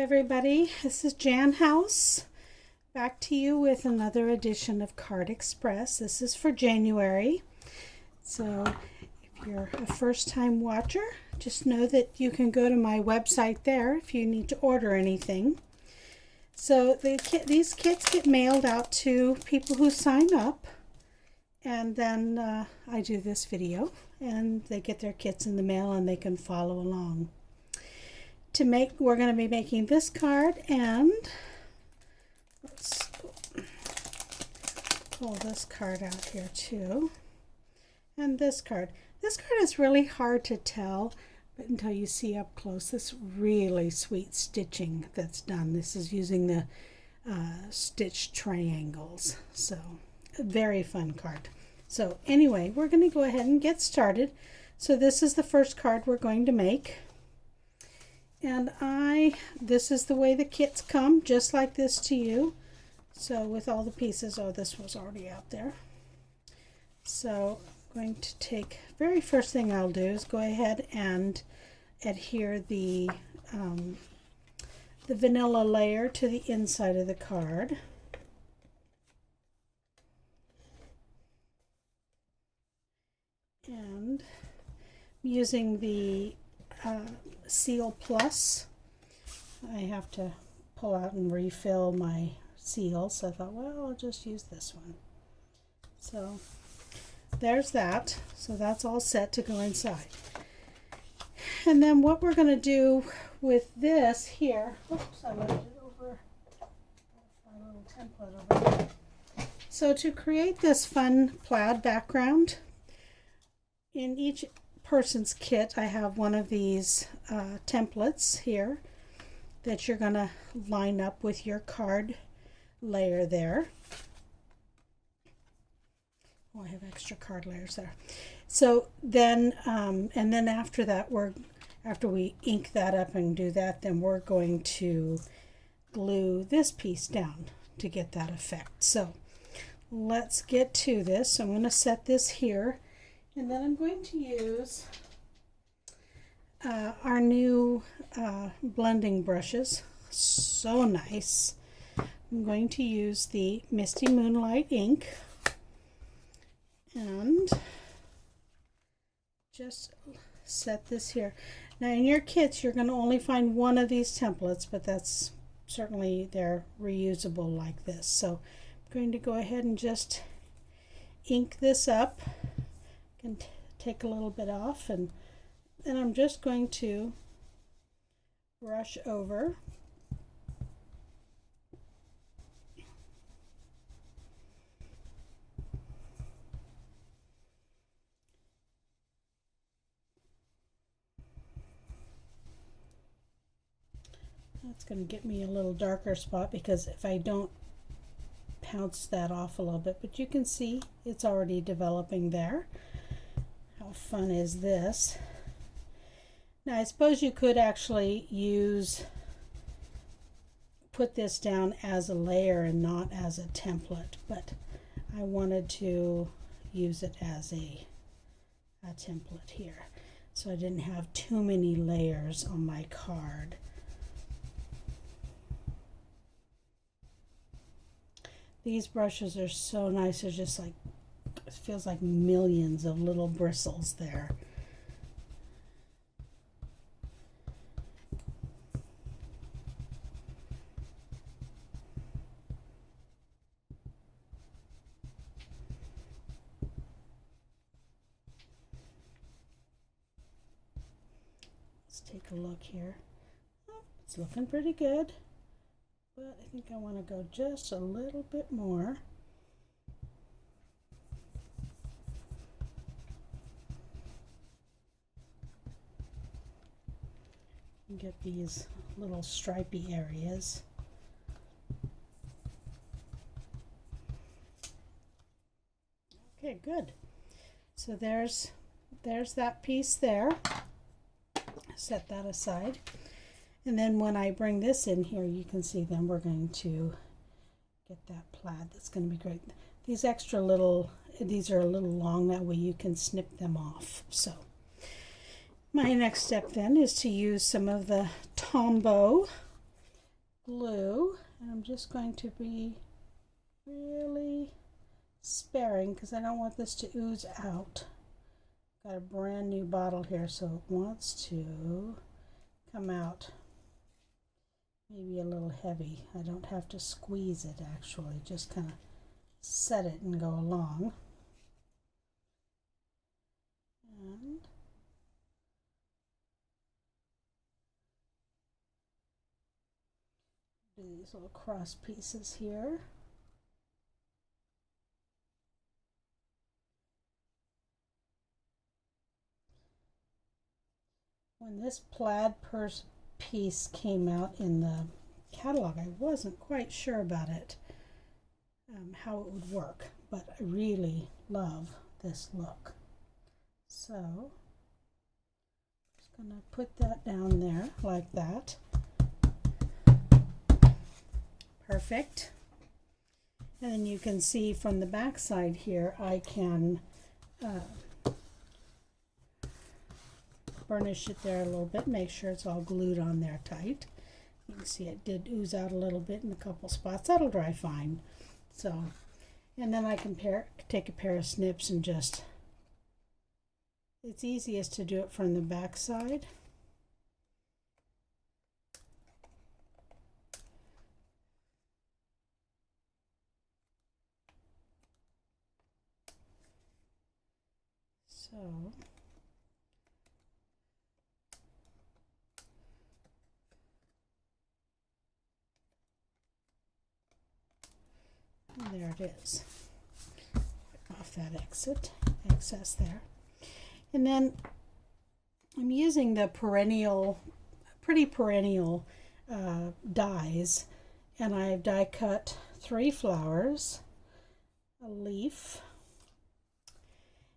everybody, this is Jan House, back to you with another edition of Card Express. This is for January, so if you're a first-time watcher, just know that you can go to my website there if you need to order anything. So these kits get mailed out to people who sign up, and then I do this video, and they get their kits in the mail and they can follow along. We're going to be making this card, and let's pull this card out here too. And this card. This card is really hard to tell, but until you see up close this really sweet stitching that's done. This is using the stitched triangles. So a very fun card. So anyway, we're going to go ahead and get started. So this is the first card we're going to make. And this is the way the kits come, just like this to you. So with all the pieces, this was already out there. So I'm going to take, very first thing I'll do is go ahead and adhere the vanilla layer to the inside of the card. And using the Seal Plus. I have to pull out and refill my seal, so I thought, well, I'll just use this one. So there's that. So that's all set to go inside. And then what we're going to do with this here, oops, I moved it over, my little template over there. So to create this fun plaid background, in each person's kit I have one of these templates here that you're going to line up with your card layer there. Oh, I have extra card layers there. So then and then after that, after we ink that up and do that, then we're going to glue this piece down to get that effect. So let's get to this. So I'm going to set this here. And then I'm going to use our new blending brushes. So nice. I'm going to use the Misty Moonlight ink and just set this here. Now in your kits you're going to only find one of these templates, but that's certainly they're reusable like this. So I'm going to go ahead and just ink this up. And take a little bit off, and then I'm just going to brush over. That's going to get me a little darker spot, because if I don't pounce that off a little bit, but you can see it's already developing there. How fun is this? Now I suppose you could actually put this down as a layer and not as a template, but I wanted to use it as a template here, so I didn't have too many layers on my card. These brushes are so nice. They're just like, it feels like millions of little bristles there. Let's take a look here. Oh, it's looking pretty good, but I think I want to go just a little bit more. Get these little stripy areas. Okay, good. So there's that piece there. Set that aside. And then when I bring this in here, you can see then we're going to get that plaid. That's going to be great. These are a little long, that way you can snip them off. So my next step then is to use some of the Tombow glue, and I'm just going to be really sparing because I don't want this to ooze out. Got a brand new bottle here, so it wants to come out maybe a little heavy. I don't have to squeeze it actually, just kind of set it and go along. And do these little cross pieces here. When this plaid purse piece came out in the catalog, I wasn't quite sure about it, how it would work, but I really love this look. So just gonna put that down there like that. Perfect. And then you can see from the back side here, I can burnish it there a little bit, make sure it's all glued on there tight. You can see it did ooze out a little bit in a couple spots. That'll dry fine. So, and then I can take a pair of snips and just, it's easiest to do it from the back side. So there it is. Off that excess there. And then I'm using the pretty perennial dies, and I've die cut 3 flowers, a leaf,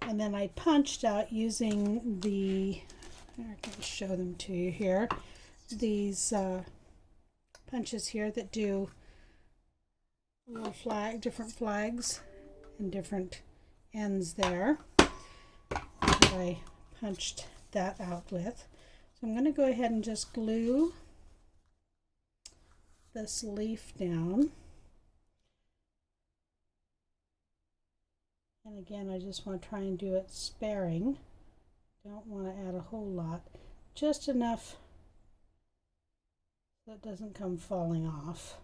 and then I punched out using the, I can show them to you here, these punches here that do little different flags and different ends there that I punched that out with. So I'm going to go ahead and just glue this leaf down. And again, I just want to try and do it sparing. Don't want to add a whole lot, just enough so it doesn't come falling off,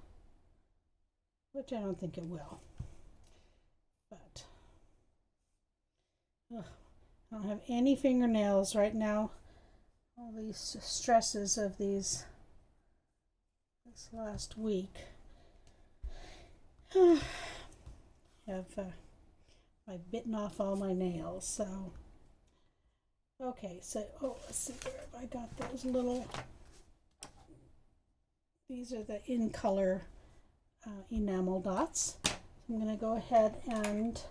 which I don't think it will. But I don't have any fingernails right now. All these stresses of this last week have I've bitten off all my nails. So okay, so let's see, where have I got those little, these are the in color enamel dots. So I'm going to go ahead and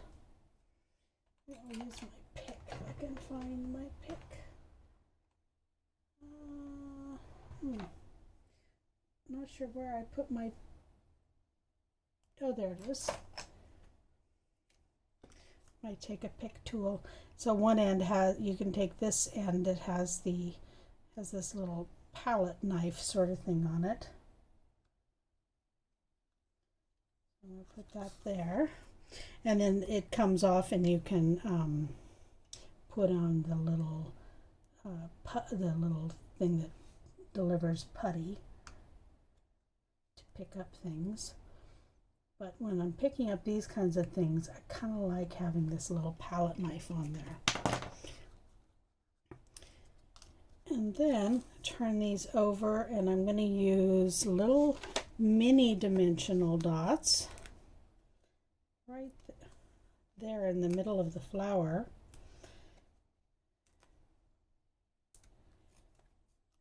I'll use my pick if I can find my pick. Not sure where I put my, oh, there it is. I take a pick tool. So one end has, you can take this end, it has this little palette knife sort of thing on it. I'm going to put that there, and then it comes off, and you can put on the little thing that delivers putty to pick up things. But when I'm picking up these kinds of things, I kind of like having this little palette knife on there. And then turn these over, and I'm going to use little mini dimensional dots right there in the middle of the flower.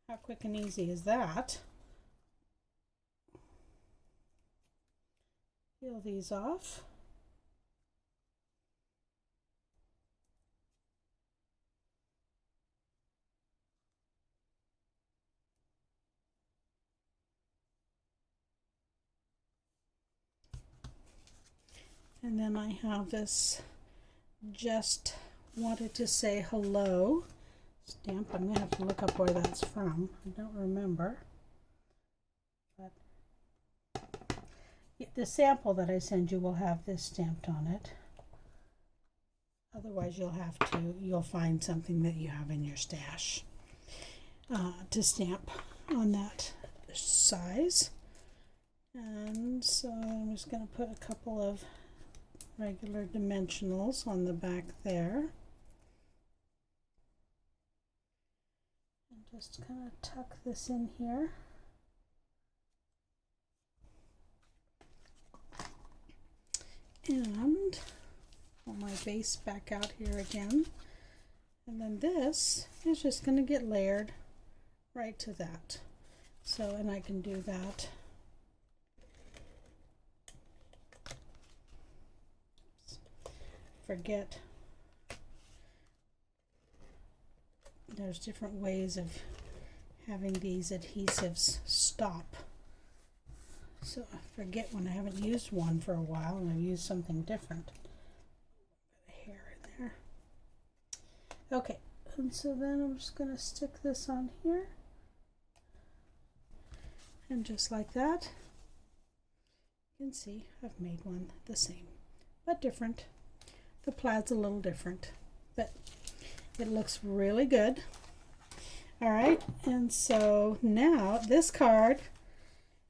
How quick and easy is that? Peel these off. And then I have this just wanted to say hello stamp. I'm going to have to look up where that's from. I don't remember. But the sample that I send you will have this stamped on it. Otherwise, you'll find something that you have in your stash to stamp on that size. And so I'm just going to put a couple of regular dimensionals on the back there. And just kind of tuck this in here. And pull my base back out here again. And then this is just going to get layered right to that. So, and I can do that. Forget there's different ways of having these adhesives stop. So I forget when I haven't used one for a while and I've used something different. Got a hair in there. Okay, and so then I'm just going to stick this on here. And just like that, you can see I've made one the same, but different. The plaid's a little different, but it looks really good. All right, and so now this card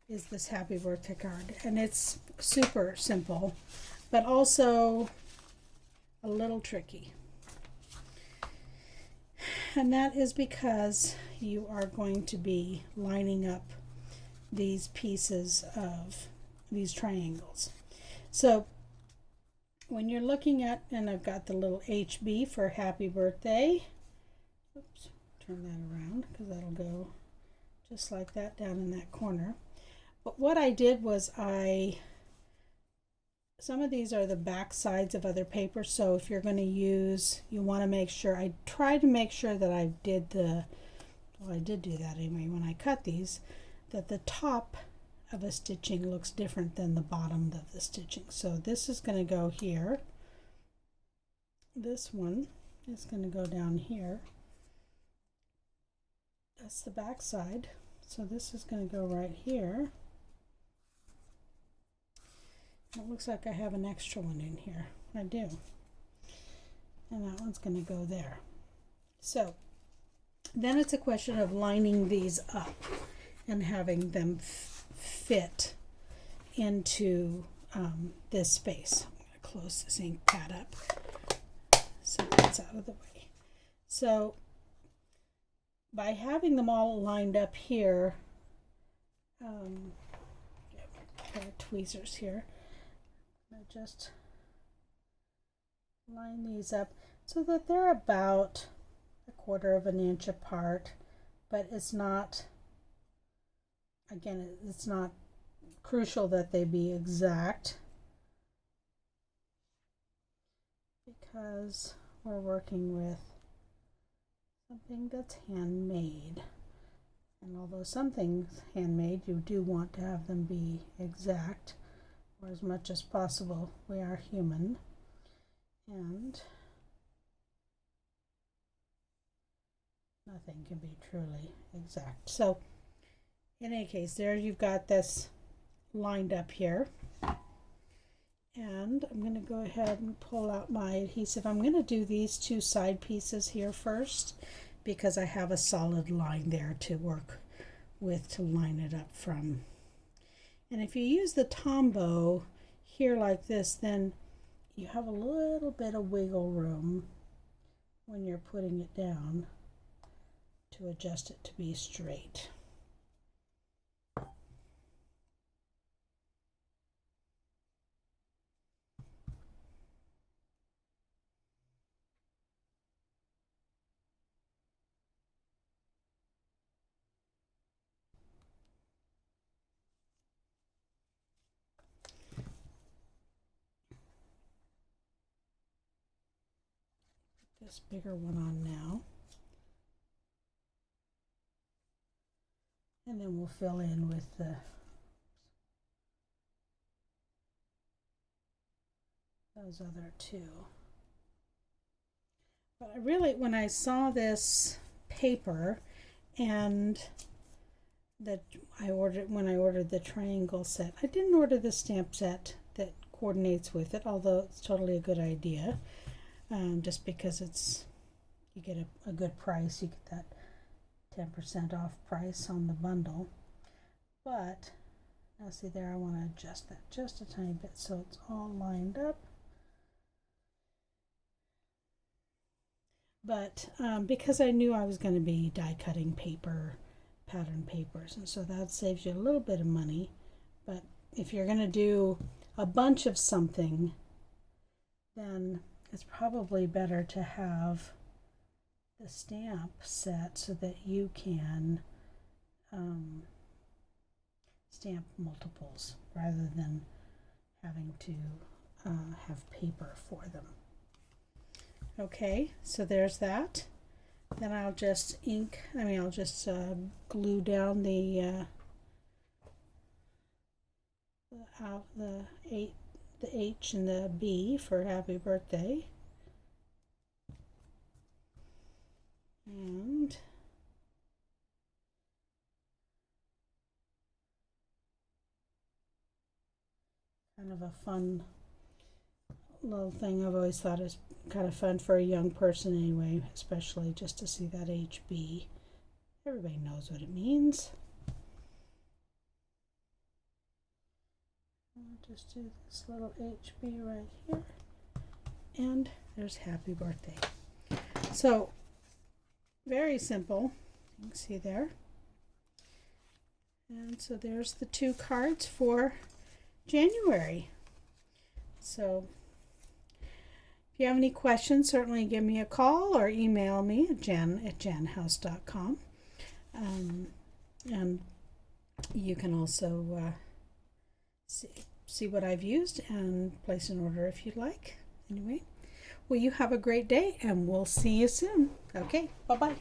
is this happy birthday card, and it's super simple, but also a little tricky. And that is because you are going to be lining up these pieces of these triangles. So when you're looking at, and I've got the little HB for happy birthday. Oops, turn that around because that'll go just like that down in that corner. But what I did was some of these are the back sides of other paper, so if you're going to use, you want to make sure, I tried to make sure that I did I did do that anyway when I cut these, that the top of a stitching looks different than the bottom of the stitching. So this is going to go here. This one is going to go down here. That's the back side. So this is going to go right here. It looks like I have an extra one in here. I do. And that one's going to go there. So then it's a question of lining these up and having them fit into this space. I'm going to close this ink pad up so that's out of the way. So by having them all lined up here, pair of tweezers here, I'm going to just line these up so that they're about 1/4 of an inch apart, but it's not, again, it's not crucial that they be exact because we're working with something that's handmade. And although something's handmade, you do want to have them be exact, or as much as possible. We are human. And nothing can be truly exact. So in any case, there you've got this lined up here. And I'm going to go ahead and pull out my adhesive. I'm going to do these two side pieces here first because I have a solid line there to work with to line it up from. And if you use the Tombow here like this, then you have a little bit of wiggle room when you're putting it down to adjust it to be straight. This bigger one on now. And then we'll fill in with those other two. But I really, when I saw this paper and that I ordered when I ordered the triangle set. I didn't order the stamp set that coordinates with it, although it's totally a good idea. Just because you get a good price, you get that 10% off price on the bundle. But now see there, I want to adjust that just a tiny bit so it's all lined up. But because I knew I was going to be die cutting paper, pattern papers, and so that saves you a little bit of money. But if you're going to do a bunch of something, then it's probably better to have the stamp set so that you can stamp multiples rather than having to have paper for them. Okay, so there's that. Then I'll just glue down the H and the B for happy birthday. And kind of a fun little thing I've always thought is kind of fun for a young person anyway, especially just to see that HB. Everybody knows what it means. I'll just do this little HB right here. And there's happy birthday. So, very simple. You can see there. And so there's the 2 cards for January. So, if you have any questions, certainly give me a call or email me at jan@janhouse.com. And you can also see what I've used and place an order if you'd like. Anyway, well, you have a great day and we'll see you soon. Okay, bye-bye.